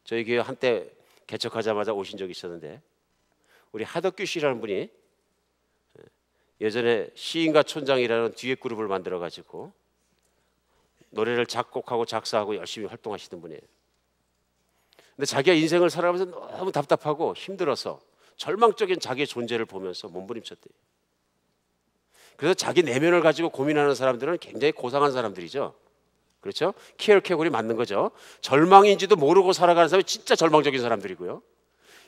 저희 교회 한때 개척하자마자 오신 적이 있었는데, 우리 하덕규 씨라는 분이 예전에 시인과 촌장이라는 듀엣 그룹을 만들어 가지고 노래를 작곡하고 작사하고 열심히 활동하시던 분이에요. 근데 자기가 인생을 살아가면서 너무 답답하고 힘들어서 절망적인 자기의 존재를 보면서 몸부림쳤대요. 그래서 자기 내면을 가지고 고민하는 사람들은 굉장히 고상한 사람들이죠. 그렇죠? 키얼케골이 맞는 거죠. 절망인지도 모르고 살아가는 사람이 진짜 절망적인 사람들이고요,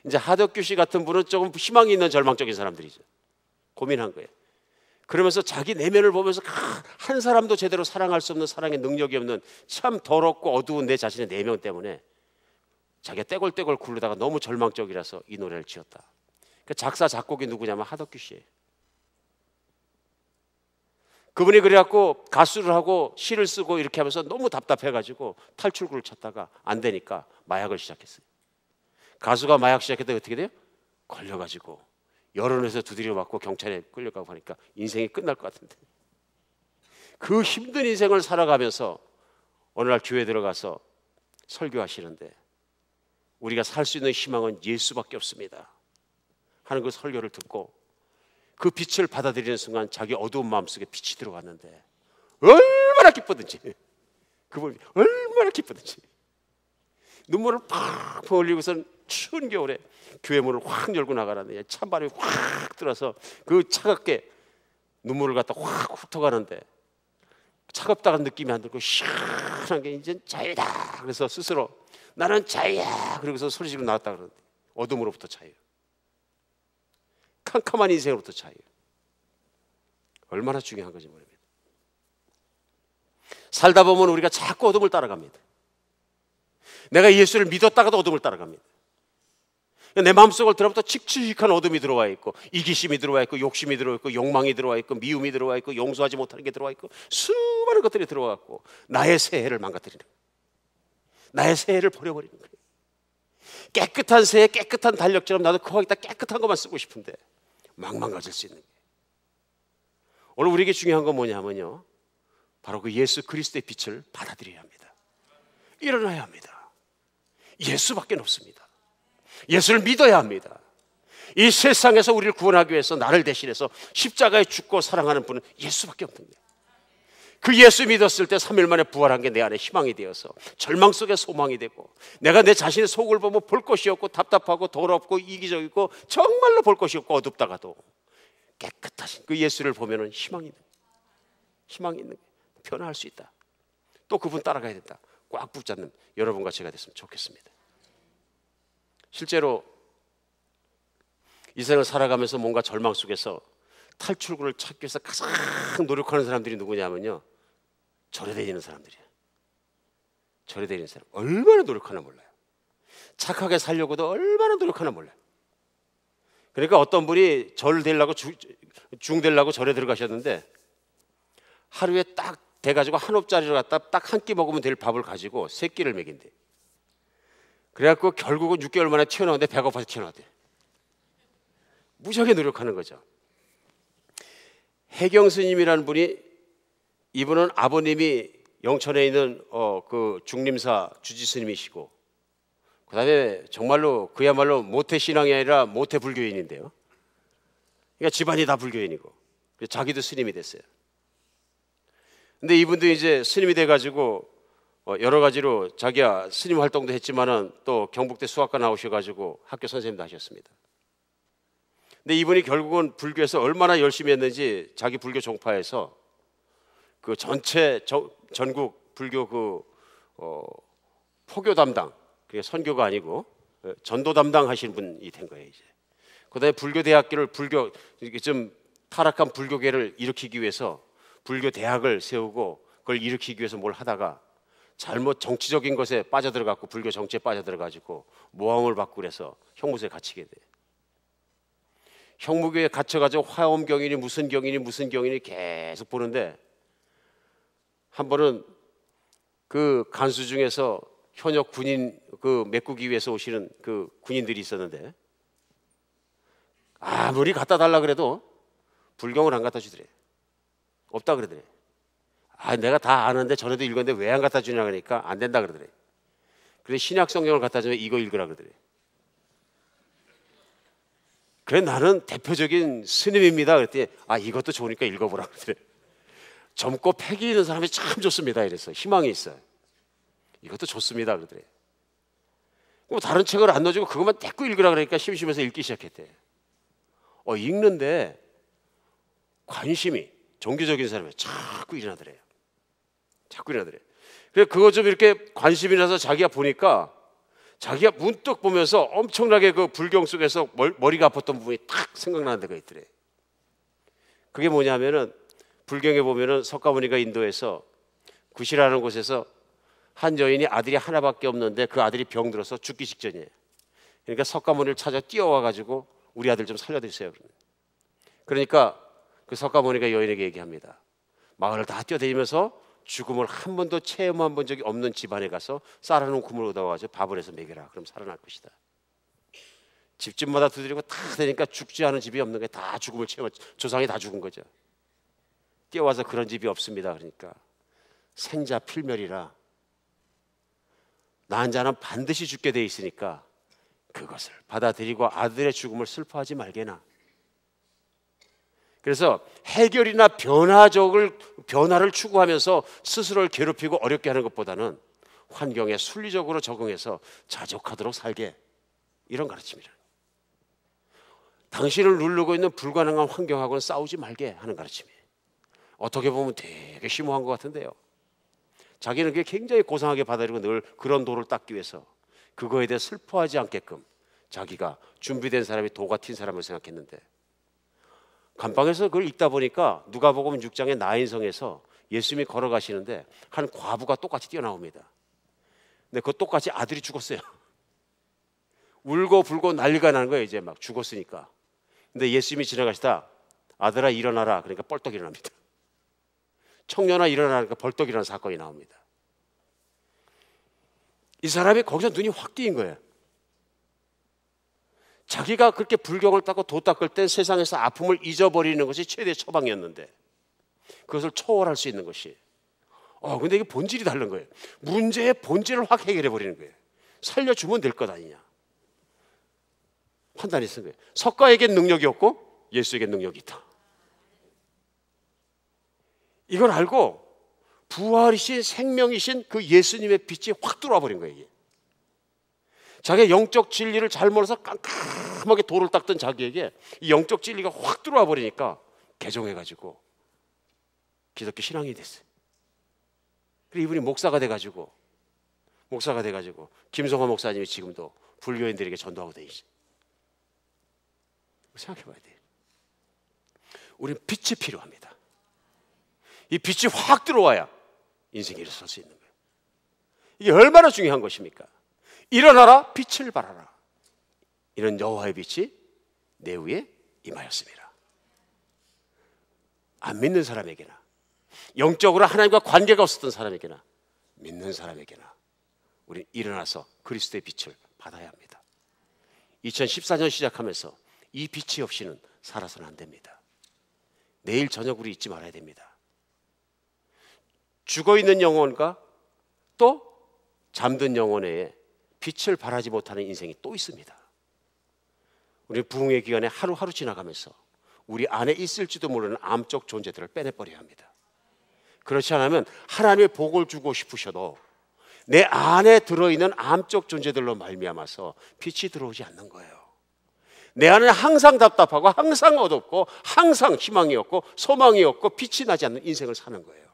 이제 하덕규 씨 같은 분은 조금 희망이 있는 절망적인 사람들이죠. 고민한 거예요. 그러면서 자기 내면을 보면서 한 사람도 제대로 사랑할 수 없는, 사랑의 능력이 없는 참 더럽고 어두운 내 자신의 내면 때문에 자기가 떼굴떼굴 굴르다가 너무 절망적이라서 이 노래를 지었다. 그 작사 작곡이 누구냐면 하덕규 씨예요. 그분이 그래갖고 가수를 하고 시를 쓰고 이렇게 하면서 너무 답답해가지고 탈출구를 찾다가 안 되니까 마약을 시작했어요. 가수가 마약 시작했다 어떻게 돼요? 걸려가지고 여론에서 두드려 맞고 경찰에 끌려가고 하니까 인생이 끝날 것 같은데, 그 힘든 인생을 살아가면서 어느 날 교회 들어가서 설교하시는데, 우리가 살 수 있는 희망은 예수밖에 없습니다 하는 그 설교를 듣고 그 빛을 받아들이는 순간 자기 어두운 마음속에 빛이 들어왔는데 얼마나 기쁘든지, 그분이 얼마나 기쁘든지 눈물을 팍 흘리고선 추운 겨울에 교회 문을 확 열고 나가는데 찬바람이 확 들어서 그 차갑게 눈물을 갖다 확 훑어가는데 차갑다는 느낌이 안 들고 시원한 게 이제 자유다. 그래서 스스로 나는 자유야 그러고서 소리 지르고 나왔다 그러는데, 어둠으로부터 자유, 캄캄한 인생으로부터 자유, 얼마나 중요한 건지 모릅니다. 살다 보면 우리가 자꾸 어둠을 따라갑니다. 내가 예수를 믿었다가도 어둠을 따라갑니다. 내 마음속을 들어부터 칙칙한 어둠이 들어와 있고, 이기심이 들어와 있고, 욕심이 들어와 있고, 욕망이 들어와 있고, 미움이 들어와 있고, 용서하지 못하는 게 들어와 있고, 수많은 것들이 들어와 갖고 나의 새해를 망가뜨리는 거예요. 나의 새해를 버려버리는 거예요. 깨끗한 새해, 깨끗한 달력처럼 나도 거기다 깨끗한 것만 쓰고 싶은데 망가질 수 있는 거예요. 오늘 우리에게 중요한 건 뭐냐면요, 바로 그 예수 그리스도의 빛을 받아들여야 합니다. 일어나야 합니다. 예수밖에 없습니다. 예수를 믿어야 합니다. 이 세상에서 우리를 구원하기 위해서 나를 대신해서 십자가에 죽고 사랑하는 분은 예수밖에 없는 거예요. 그 예수 믿었을 때 3일 만에 부활한 게 내 안에 희망이 되어서 절망 속에 소망이 되고, 내가 내 자신의 속을 보면 볼 것이 없고 답답하고 더럽고 이기적이고 정말로 볼 것이 없고 어둡다가도 깨끗하신 그 예수를 보면은 희망이 있는 거예요. 변화할 수 있다. 또 그분 따라가야 된다. 꽉 붙잡는 여러분과 제가 됐으면 좋겠습니다. 실제로 이 생을 살아가면서 뭔가 절망 속에서 탈출구를 찾기 위해서 가장 노력하는 사람들이 누구냐면요, 절에 다니는 사람들이에요. 절에 다니는 사람 얼마나 노력하나 몰라요. 착하게 살려고도 얼마나 노력하나 몰라요. 그러니까 어떤 분이 절 되려고 중 되려고 절에 들어가셨는데, 하루에 딱 돼가지고 한 옵짜리를 갖다 딱 한 끼 먹으면 될 밥을 가지고 세 끼를 먹인대. 그래갖고 결국은 6개월 만에 튀어나오는데 배가 고파서 튀어나왔대. 무지하게 노력하는 거죠. 해경 스님이라는 분이, 이분은 아버님이 영천에 있는 그 중림사 주지 스님이시고, 그다음에 정말로 그야말로 모태 신앙이 아니라 모태 불교인인데요. 그러니까 집안이 다 불교인이고 자기도 스님이 됐어요. 근데 이분도 이제 스님이 돼가지고 여러 가지로 자기야 스님 활동도 했지만은 또 경북대 수학과 나오셔가지고 학교 선생님도 하셨습니다. 근데 이분이 결국은 불교에서 얼마나 열심히 했는지 자기 불교 종파에서 그 전체 전국 불교 그 포교 담당, 그게 선교가 아니고 전도 담당 하시는 분이 된 거예요. 이제 그다음에 불교 대학교를 불교 좀 타락한 불교계를 일으키기 위해서 불교 대학을 세우고 그걸 일으키기 위해서 뭘 하다가 잘못 정치적인 것에 빠져들어갖고 불교 정치에 빠져들어가지고 모함을 받고 그래서 형무소에 갇히게 돼. 형무교에 갇혀가지고 화엄경이니 무슨 경이니 계속 보는데 한 번은 그 간수 중에서 현역 군인 그 메꾸기 위해서 오시는 그 군인들이 있었는데 아무리 갖다 달라 그래도 불경을 안 갖다 주더래. 없다 그러더래. 내가 다 아는데 전에도 읽었는데 왜 안 갖다 주냐 그러니까 안 된다 그러더래. 그래서 신약 성경을 갖다 주면 이거 읽으라 그러더래. 그래 나는 대표적인 스님입니다. 그랬더니 이것도 좋으니까 읽어보라 그러더래. 젊고 패기 있는 사람이 참 좋습니다. 이래서 희망이 있어요. 이것도 좋습니다. 그러더래. 뭐 다른 책을 안 넣어주고 그것만 대꾸 읽으라 그러니까 심심해서 읽기 시작했대. 읽는데 관심이 종교적인 사람이 자꾸 일어나더래요. 자꾸 일어나더래. 그래서 그거 좀 이렇게 관심이 나서 자기가 보니까 자기가 문득 보면서 엄청나게 그 불경 속에서 머리가 아팠던 부분이 딱 생각나는 데가 있더래. 그게 뭐냐면은 불경에 보면은 석가모니가 인도에서 구시라는 곳에서 한 여인이 아들이 하나밖에 없는데 그 아들이 병들어서 죽기 직전이에요. 그러니까 석가모니를 찾아 뛰어와 가지고 우리 아들 좀 살려주세요. 그러니까 그 석가모니가 여인에게 얘기합니다. 마을을 다 뛰어다니면서 죽음을 한 번도 체험한 본 적이 없는 집안에 가서 쌀아놓은 굼을 얻어가지고 밥을 해서 먹여라. 그럼 살아날 것이다. 집집마다 두드리고 다 되니까 죽지 않은 집이 없는 게 다 죽음을 체험, 조상이 다 죽은 거죠. 뛰어와서 그런 집이 없습니다. 그러니까 생자 필멸이라 난 자는 반드시 죽게 돼 있으니까 그것을 받아들이고 아들의 죽음을 슬퍼하지 말게나. 그래서 해결이나 변화를 추구하면서 스스로를 괴롭히고 어렵게 하는 것보다는 환경에 순리적으로 적응해서 자족하도록 살게, 이런 가르침이라. 당신을 누르고 있는 불가능한 환경하고는 싸우지 말게 하는 가르침이에요. 어떻게 보면 되게 심오한 것 같은데요. 자기는 그게 굉장히 고상하게 받아들이고 늘 그런 도를 닦기 위해서 그거에 대해 슬퍼하지 않게끔 자기가 준비된 사람이 도 같은 사람을 생각했는데, 감방에서 그걸 읽다 보니까 누가복음 6장의 나인성에서 예수님이 걸어가시는데 한 과부가 똑같이 뛰어나옵니다. 근데 그 똑같이 아들이 죽었어요. 울고 불고 난리가 나는 거예요. 이제 막 죽었으니까. 근데 예수님이 지나가시다 아들아 일어나라 그러니까 벌떡 일어납니다. 청년아 일어나니까 벌떡 일어나는 사건이 나옵니다. 이 사람이 거기서 눈이 확 띄인 거예요. 자기가 그렇게 불경을 닦고 도 닦을 땐 세상에서 아픔을 잊어버리는 것이 최대의 처방이었는데 그것을 초월할 수 있는 것이 근데 이게 본질이 다른 거예요. 문제의 본질을 확 해결해 버리는 거예요. 살려주면 될 것 아니냐 판단이 쓴 거예요. 석가에겐 능력이 없고 예수에겐 능력이 있다. 이걸 알고 부활이신 생명이신 그 예수님의 빛이 확 들어와 버린 거예요. 이게. 자기의 영적 진리를 잘 몰라서 깜깜하게 도를 닦던 자기에게 이 영적 진리가 확 들어와 버리니까 개종해가지고 기독교 신앙이 됐어요. 그리고 이분이 목사가 돼가지고 김성환 목사님이 지금도 불교인들에게 전도하고 다니시죠. 생각해봐야 돼요. 우리는 빛이 필요합니다. 이 빛이 확 들어와야 인생이 일어설 수 있는 거예요. 이게 얼마나 중요한 것입니까? 일어나라 빛을 발하라. 이런 여호와의 빛이 내 위에 임하였습니다. 안 믿는 사람에게나 영적으로 하나님과 관계가 없었던 사람에게나 믿는 사람에게나 우리는 일어나서 그리스도의 빛을 받아야 합니다. 2014년 시작하면서 이 빛이 없이는 살아서는 안 됩니다. 내일 저녁 우리 잊지 말아야 됩니다. 죽어있는 영혼과 또 잠든 영혼에 빛을 발하지 못하는 인생이 또 있습니다. 우리 부흥의 기간에 하루하루 지나가면서 우리 안에 있을지도 모르는 암적 존재들을 빼내버려야 합니다. 그렇지 않으면 하나님의 복을 주고 싶으셔도 내 안에 들어있는 암적 존재들로 말미암아서 빛이 들어오지 않는 거예요. 내 안에 항상 답답하고 항상 어둡고 항상 희망이 없고 소망이 없고 빛이 나지 않는 인생을 사는 거예요.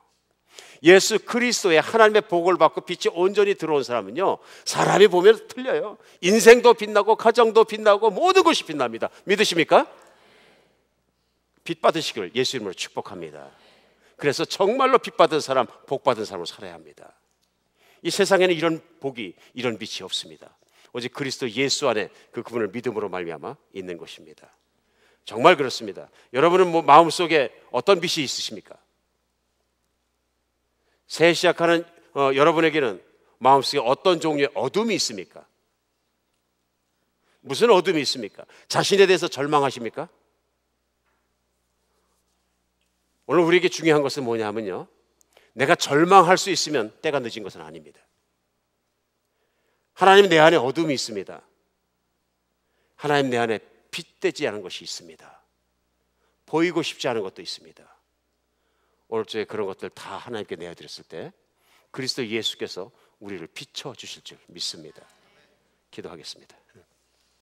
예수 그리스도의 하나님의 복을 받고 빛이 온전히 들어온 사람은요, 사람이 보면 틀려요. 인생도 빛나고 가정도 빛나고 모든 것이 빛납니다. 믿으십니까? 빛 받으시길 예수 이름으로 축복합니다. 그래서 정말로 빚받은 사람, 복받은 사람으로 살아야 합니다. 이 세상에는 이런 복이, 이런 빛이 없습니다. 오직 그리스도 예수 안에 그분을 믿음으로 말미암아 있는 것입니다. 정말 그렇습니다. 여러분은 마음속에 어떤 빛이 있으십니까? 새해 시작하는 여러분에게는 마음속에 어떤 종류의 어둠이 있습니까? 무슨 어둠이 있습니까? 자신에 대해서 절망하십니까? 오늘 우리에게 중요한 것은 뭐냐 하면요, 내가 절망할 수 있으면 때가 늦은 것은 아닙니다. 하나님 내 안에 어둠이 있습니다. 하나님 내 안에 빛되지 않은 것이 있습니다. 보이고 싶지 않은 것도 있습니다. 오늘 주에 그런 것들 다 하나님께 내어드렸을 때 그리스도 예수께서 우리를 비춰주실 줄 믿습니다. 기도하겠습니다.